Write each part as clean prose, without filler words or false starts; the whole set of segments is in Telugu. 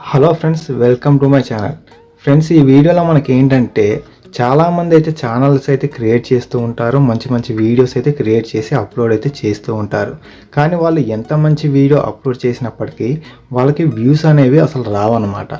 Hello friends, welcome to my channel. Friends, ఈ వీడియోలో మనకి ఏంటంటే చాలామంది అయితే ఛానల్స్ అయితే క్రియేట్ చేస్తూ ఉంటారు. మంచి మంచి వీడియోస్ అయితే క్రియేట్ చేసి అప్లోడ్ అయితే చేస్తూ ఉంటారు. కానీ వాళ్ళు ఎంత మంచి వీడియో అప్లోడ్ చేసినప్పటికీ వాళ్ళకి వ్యూస్ అనేవి అసలు రావన్నమాట.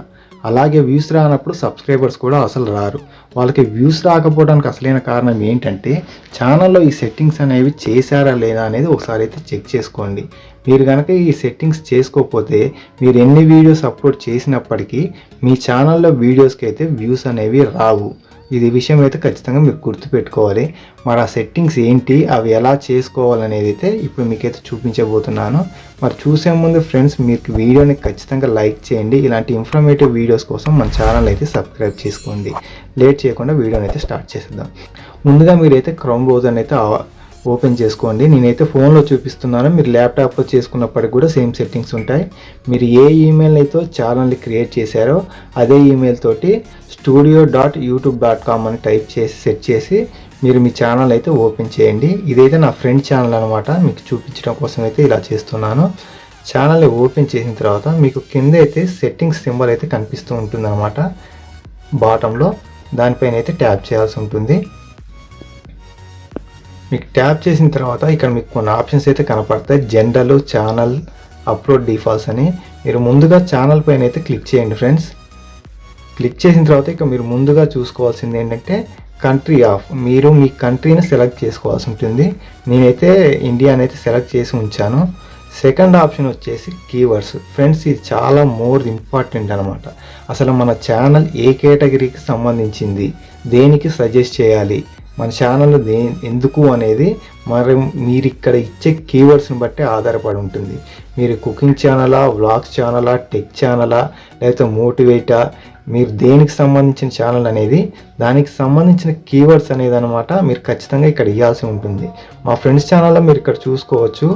అలాగే వ్యూస్ రానప్పుడు సబ్స్క్రైబర్స్ కూడా అసలు రారు. వాళ్ళకి వ్యూస్ రాకపోవడానికి అసలైన కారణం ఏంటంటే ఛానల్లో ఈ సెట్టింగ్స్ అనేవి చేశారా లేదా అనేది ఒకసారి అయితే చెక్ చేసుకోండి. మీరు కనుక ఈ సెట్టింగ్స్ చేసుకోకపోతే మీరు ఎన్ని వీడియోస్ అప్లోడ్ చేసినప్పటికీ మీ ఛానల్లో వీడియోస్కి అయితే వ్యూస్ అనేవి రావు. ఇది విషయం అయితే ఖచ్చితంగా మీరు గుర్తుపెట్టుకోవాలి. మరి ఆ సెట్టింగ్స్ ఏంటి, అవి ఎలా చేసుకోవాలనేది అయితే ఇప్పుడు మీకైతే చూపించబోతున్నాను. మరి చూసే ముందు ఫ్రెండ్స్, మీకు వీడియోని ఖచ్చితంగా లైక్ చేయండి. ఇలాంటి ఇన్ఫర్మేటివ్ వీడియోస్ కోసం మన ఛానల్ అయితే సబ్స్క్రైబ్ చేసుకోండి. లేట్ చేయకుండా వీడియోని అయితే స్టార్ట్ చేసేద్దాం. ముందుగా మీరైతే క్రోమ్ బ్రౌజర్ని అయితే ఓపెన్ చేసుకోండి. నేనైతే ఫోన్లో చూపిస్తున్నాను, మీరు ల్యాప్టాప్లో చేసుకున్నప్పటికి కూడా సేమ్ సెట్టింగ్స్ ఉంటాయి. మీరు ఏ ఈమెయిల్ అయితే ఛానల్ని క్రియేట్ చేశారో అదే ఈమెయిల్ తోటి studio.youtube.com అని టైప్ చేసి సెట్ చేసి మీరు మీ ఛానల్ అయితే ఓపెన్ చేయండి. ఇదైతే నా ఫ్రెండ్ ఛానల్ అనమాట, మీకు చూపించడం కోసం అయితే ఇలా చేస్తున్నాను. ఛానల్ని ఓపెన్ చేసిన తర్వాత మీకు కింద అయితే సెట్టింగ్స్ సింబల్ అయితే కనిపిస్తూ ఉంటుంది అనమాట. బాటంలో దానిపైన అయితే ట్యాప్ చేయాల్సి ఉంటుంది. మీకు ట్యాప్ చేసిన తర్వాత ఇక్కడ మీకు కొన్ని ఆప్షన్స్ అయితే కనపడతాయి. జనరల్, ఛానల్, అప్లోడ్ డిఫాల్ట్స్ అని. మీరు ముందుగా ఛానల్ పైన అయితే క్లిక్ చేయండి ఫ్రెండ్స్. క్లిక్ చేసిన తర్వాత ఇక మీరు ముందుగా చూసుకోవాల్సింది ఏంటంటే కంట్రీ ఆఫ్. మీరు మీ కంట్రీని సెలెక్ట్ చేసుకోవాల్సి ఉంటుంది. నేనైతే ఇండియాని అయితే సెలెక్ట్ చేసి ఉంచాను. సెకండ్ ఆప్షన్ వచ్చేసి కీవర్డ్స్. ఫ్రెండ్స్, ఇది చాలా మోర్ ఇంపార్టెంట్ అనమాట. అసలు మన ఛానల్ ఏ కేటగిరీకి సంబంధించింది, దేనికి సజెస్ట్ చేయాలి, మన ఛానల్ ఎందుకు అనేది మరి మీరు ఇక్కడ ఇచ్చే కీవర్డ్స్ని బట్టి ఆధారపడి ఉంటుంది. మీరు కుకింగ్ ఛానలా, వ్లాగ్స్ ఛానలా, టెక్ ఛానలా, లేకపోతే మోటివేటా, మీరు దేనికి సంబంధించిన ఛానల్ అనేది దానికి సంబంధించిన కీవర్డ్స్ అనేది అనమాట మీరు ఖచ్చితంగా ఇక్కడ ఇవ్వాల్సి ఉంటుంది. మా ఫ్రెండ్స్ ఛానల్లో మీరు ఇక్కడ చూసుకోవచ్చు,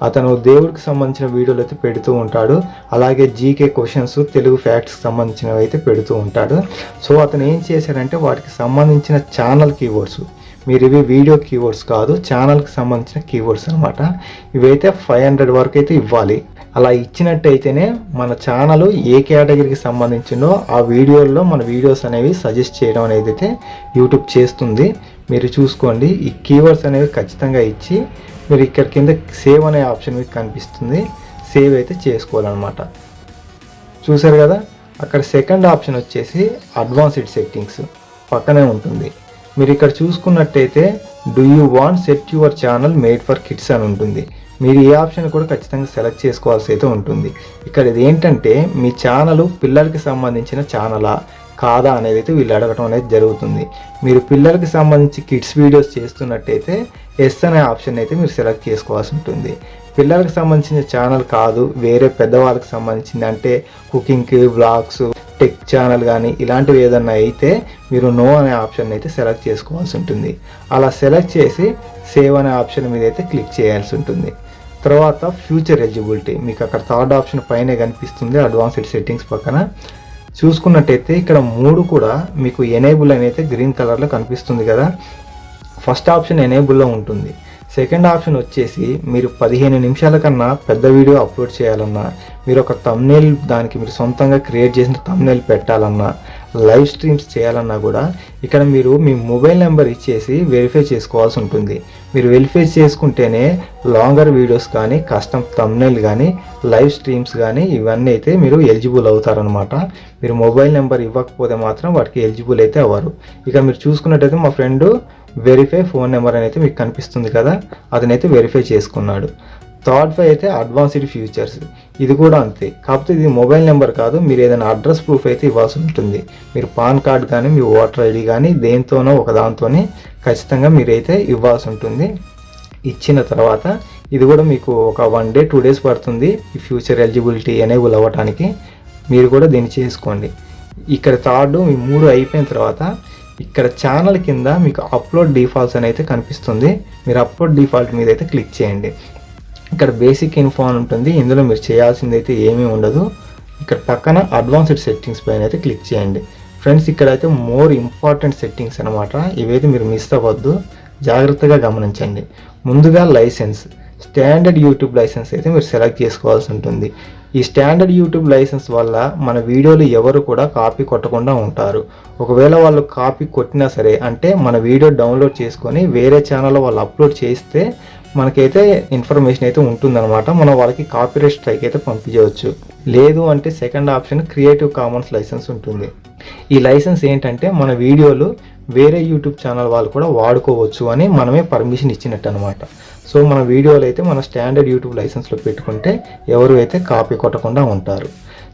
అతను దేవుడికి సంబంధించిన వీడియోలు అయితే పెడుతూ ఉంటాడు. అలాగే జీకే క్వశ్చన్స్, తెలుగు ఫ్యాక్ట్స్కి సంబంధించినవి అయితే పెడుతూ ఉంటాడు. సో అతను ఏం చేశారంటే వాటికి సంబంధించిన ఛానల్ కీవర్డ్స్, మీరు ఇవి వీడియో కీవర్డ్స్ కాదు, ఛానల్కి సంబంధించిన కీవర్డ్స్ అనమాట. ఇవైతే 500 వరకు అయితే ఇవ్వాలి. అలా ఇచ్చినట్టయితేనే మన ఛానల్ ఏ కేటగిరీకి సంబంధించిందో ఆ వీడియోల్లో మన వీడియోస్ అనేవి సజెస్ట్ చేయడం అనేది అయితే యూట్యూబ్ చేస్తుంది. మీరు చూసుకోండి, ఈ కీవర్డ్స్ అనేవి ఖచ్చితంగా ఇచ్చి మీరు ఇక్కడ కింద సేవ్ అనే ఆప్షన్ మీకు కనిపిస్తుంది, సేవ్ అయితే చేసుకోవాలన్నమాట. చూసారు కదా, అక్కడ సెకండ్ ఆప్షన్ వచ్చేసి అడ్వాన్స్డ్ సెట్టింగ్స్ పక్కనే ఉంటుంది. మీరు ఇక్కడ చూసుకున్నట్టయితే do you want set your channel made for kids అని ఉంటుంది. మీరు ఈ ఆప్షన్ కూడా ఖచ్చితంగా సెలెక్ట్ చేసుకోవాల్సి అయితే ఉంటుంది. ఇక్కడ ఇది ఏంటంటే మీ ఛానల్ పిల్లలకి సంబంధించిన ఛానలా కాదా అనేది అయితే వీళ్ళు అడగటం అనేది జరుగుతుంది. మీరు పిల్లలకి సంబంధించి కిడ్స్ వీడియోస్ చేస్తున్నట్టయితే ఎస్ అనే ఆప్షన్ అయితే మీరు సెలెక్ట్ చేసుకోవాల్సి ఉంటుంది. పిల్లలకు సంబంధించిన ఛానల్ కాదు, వేరే పెద్దవాళ్ళకి సంబంధించింది అంటే కుకింగ్, వ్లాగ్స్, టెక్ ఛానల్ కానీ ఇలాంటివి ఏదన్నా అయితే మీరు నో అనే ఆప్షన్ అయితే సెలెక్ట్ చేసుకోవాల్సి ఉంటుంది. అలా సెలెక్ట్ చేసి సేవ్ అనే ఆప్షన్ మీద అయితే క్లిక్ చేయాల్సి ఉంటుంది. తర్వాత ఫ్యూచర్ ఎలిజిబిలిటీ మీకు అక్కడ థర్డ్ ఆప్షన్ పైనే కనిపిస్తుంది, అడ్వాన్స్డ్ సెట్టింగ్స్ పక్కన. చూసుకున్నట్టయితే ఇక్కడ 3 కూడా మీకు ఎనేబుల్ అని అయితే గ్రీన్ కలర్లో కనిపిస్తుంది కదా. ఫస్ట్ ఆప్షన్ ఎనేబుల్లో ఉంటుంది. సెకండ్ ఆప్షన్ వచ్చేసి మీరు 15 నిమిషాల కన్నా పెద్ద వీడియో అప్లోడ్ చేయాలన్నా, మీరు ఒక థంబ్నెయిల్ దానికి మీరు సొంతంగా క్రియేట్ చేసిన థంబ్నెయిల్ పెట్టాలన్నా, లైవ్ స్ట్రీమ్స్ చేయాలన్నా కూడా ఇక్కడ మీరు మీ మొబైల్ నెంబర్ ఇచ్చేసి వెరిఫై చేసుకోవాల్సి ఉంటుంది. మీరు వెరిఫై చేసుకుంటేనే లాంగర్ వీడియోస్ కానీ, కస్టమ్ థంబ్నెయిల్ కానీ, లైవ్ స్ట్రీమ్స్ కానీ ఇవన్నీ అయితే మీరు ఎలిజిబుల్ అవుతారనమాట. మీరు మొబైల్ నెంబర్ ఇవ్వకపోతే మాత్రం వాటికి ఎలిజిబుల్ అయితే అవ్వరు. ఇక మీరు చూసుకున్నట్టయితే మా ఫ్రెండ్ వెరిఫై ఫోన్ నెంబర్ అనేది మీకు కనిపిస్తుంది కదా, అతనైతే వెరిఫై చేసుకున్నాడు. థర్డ్ అయితే అడ్వాన్స్డ్ ఫీచర్స్, ఇది కూడా అంతే. కాకపోతే ఇది మొబైల్ నెంబర్ కాదు, మీరు ఏదైనా అడ్రస్ ప్రూఫ్ అయితే ఇవ్వాల్సి ఉంటుంది. మీరు పాన్ కార్డ్ కానీ మీ ఓటర్ ఐడి కానీ దేంతోనో ఒక దాంతోనే ఖచ్చితంగా మీరైతే ఇవ్వాల్సి ఉంటుంది. ఇచ్చిన తర్వాత ఇది కూడా మీకు ఒక 1 day 2 days పడుతుంది ఈ ఫ్యూచర్ ఎలిజిబిలిటీ ఎనేబుల్ అవ్వడానికి. మీరు కూడా దీన్ని చేసుకోండి. ఇక్కడ థర్డ్ మీ 3 అయిపోయిన తర్వాత ఇక్కడ ఛానల్ కింద మీకు అప్లోడ్ డిఫాల్ట్స్ అని అయితే కనిపిస్తుంది. మీరు అప్లోడ్ డిఫాల్ట్ మీద అయితే క్లిక్ చేయండి. ఇక్కడ బేసిక్ ఇన్ఫో అని ఉంటుంది, ఇందులో మీరు చేయాల్సింది అయితే ఏమీ ఉండదు. ఇక్కడ పక్కన అడ్వాన్స్డ్ సెట్టింగ్స్ పైన అయితే క్లిక్ చేయండి. ఫ్రెండ్స్, ఇక్కడైతే మోర్ ఇంపార్టెంట్ సెట్టింగ్స్ అనమాట, ఇవైతే మీరు మిస్ అవ్వద్దు, జాగ్రత్తగా గమనించండి. ముందుగా లైసెన్స్, స్టాండర్డ్ యూట్యూబ్ లైసెన్స్ అయితే మీరు సెలెక్ట్ చేసుకోవాల్సి ఉంటుంది. ఈ స్టాండర్డ్ యూట్యూబ్ లైసెన్స్ వల్ల మన వీడియోలు ఎవరు కూడా కాపీ కొట్టకుండా ఉంటారు. ఒకవేళ వాళ్ళు కాపీ కొట్టినా సరే, అంటే మన వీడియో డౌన్లోడ్ చేసుకొని వేరే ఛానల్లో వాళ్ళు అప్లోడ్ చేస్తే మనకైతే ఇన్ఫర్మేషన్ అయితే ఉంటుందన్నమాట. మనం వాళ్ళకి కాపీరైట్ స్ట్రైక్ అయితే పంపించవచ్చు. లేదు అంటే second option creative commons licence ఉంటుంది. ఈ లైసెన్స్ ఏంటంటే మన వీడియోలు వేరే యూట్యూబ్ ఛానల్ వాళ్ళు కూడా వాడుకోవచ్చు అని మనమే పర్మిషన్ ఇచ్చినట్టు అనమాట. సో మన వీడియోలు అయితే మన స్టాండర్డ్ యూట్యూబ్ లైసెన్స్లో పెట్టుకుంటే ఎవరు అయితే కాపీ కొట్టకుండా ఉంటారు.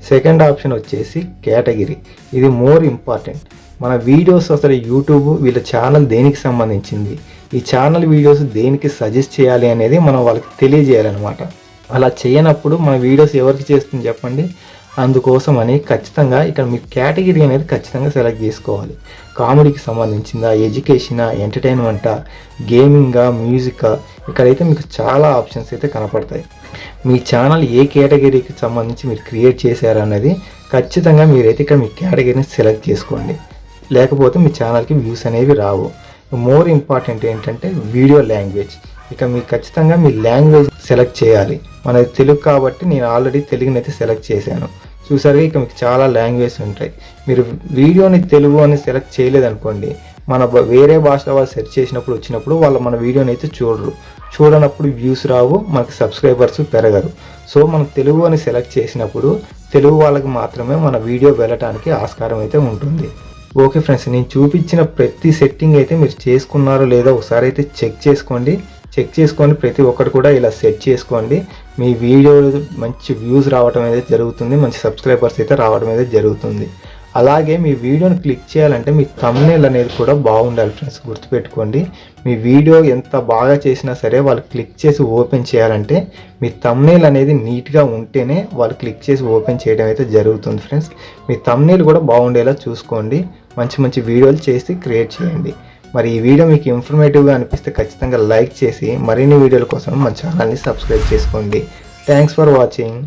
సెకండ్ ఆప్షన్ వచ్చేసి కేటగిరీ. ఇది మోర్ ఇంపార్టెంట్. మన వీడియోస్ అసలు యూట్యూబ్ వీళ్ళ ఛానల్ దేనికి సంబంధించింది, ఈ ఛానల్ వీడియోస్ దేనికి సజెస్ట్ చేయాలి అనేది మనం వాళ్ళకి తెలియజేయాలన్నమాట. అలా చేయనప్పుడు మన వీడియోస్ ఎవరికి చేస్తుంది చెప్పండి. అందుకోసమని ఖచ్చితంగా ఇక్కడ మీ కేటగిరీ అనేది ఖచ్చితంగా సెలెక్ట్ చేసుకోవాలి. కామెడీకి సంబంధించిందా, ఎడ్యుకేషనా, ఎంటర్టైన్మెంటా, గేమింగా, మ్యూజికా, ఇక్కడైతే మీకు చాలా ఆప్షన్స్ అయితే కనపడతాయి. మీ ఛానల్ ఏ కేటగిరీకి సంబంధించి మీరు క్రియేట్ చేశారన్నది ఖచ్చితంగా మీరైతే ఇక్కడ మీ కేటగిరీని సెలెక్ట్ చేసుకోండి. లేకపోతే మీ ఛానల్కి వ్యూస్ అనేవి రావు. మోర్ ఇంపార్టెంట్ ఏంటంటే వీడియో లాంగ్వేజ్. ఇక మీకు ఖచ్చితంగా మీ లాంగ్వేజ్ సెలెక్ట్ చేయాలి. మనది తెలుగు కాబట్టి నేను ఆల్రెడీ తెలుగునైతే సెలెక్ట్ చేశాను. చూసారుగా ఇక మీకు చాలా లాంగ్వేజ్ ఉంటాయి. మీరు వీడియోని తెలుగు అని సెలెక్ట్ చేయలేదనుకోండి, మన వేరే భాషలో వాళ్ళు సెర్చ్ చేసినప్పుడు వచ్చినప్పుడు వాళ్ళు మన వీడియోని అయితే చూడనప్పుడు వ్యూస్ రావు, మనకి సబ్స్క్రైబర్స్ పెరగరు. సో మనం తెలుగు అని సెలెక్ట్ చేసినప్పుడు తెలుగు వాళ్ళకి మాత్రమే మన వీడియో వెళ్ళటానికి ఆస్కారం అయితే ఉంటుంది. ఓకే ఫ్రెండ్స్, నేను చూపించిన ప్రతి సెట్టింగ్ అయితే మీరు చేసుకున్నారో లేదో ఒకసారి అయితే చెక్ చేసుకొని ప్రతి ఒక్కరు కూడా ఇలా సెట్ చేసుకోండి. మీ వీడియో మంచి వ్యూస్ రావడం అయితే జరుగుతుంది, మంచి సబ్స్క్రైబర్స్ అయితే రావడం అయితే జరుగుతుంది. అలాగే మీ వీడియోని క్లిక్ చేయాలంటే మీ థంబ్నెయిల్ అనేది కూడా బాగుండాలి ఫ్రెండ్స్, గుర్తుపెట్టుకోండి. మీ వీడియో ఎంత బాగా చేసినా సరే వాళ్ళు క్లిక్ చేసి ఓపెన్ చేయాలంటే మీ థంబ్నెయిల్ అనేది నీట్గా ఉంటేనే వాళ్ళు క్లిక్ చేసి ఓపెన్ చేయడం అయితే జరుగుతుంది ఫ్రెండ్స్. మీ థంబ్నెయిల్ కూడా బాగుండేలా చూసుకోండి. మంచి వీడియోలు చేసి క్రియేట్ చేయండి. మరి ఈ వీడియో మీకు ఇన్ఫర్మేటివ్గా అనిపిస్తే ఖచ్చితంగా లైక్ చేసి మరిన్ని వీడియోల కోసం మన ఛానల్ని సబ్స్క్రైబ్ చేసుకోండి. Thanks for watching.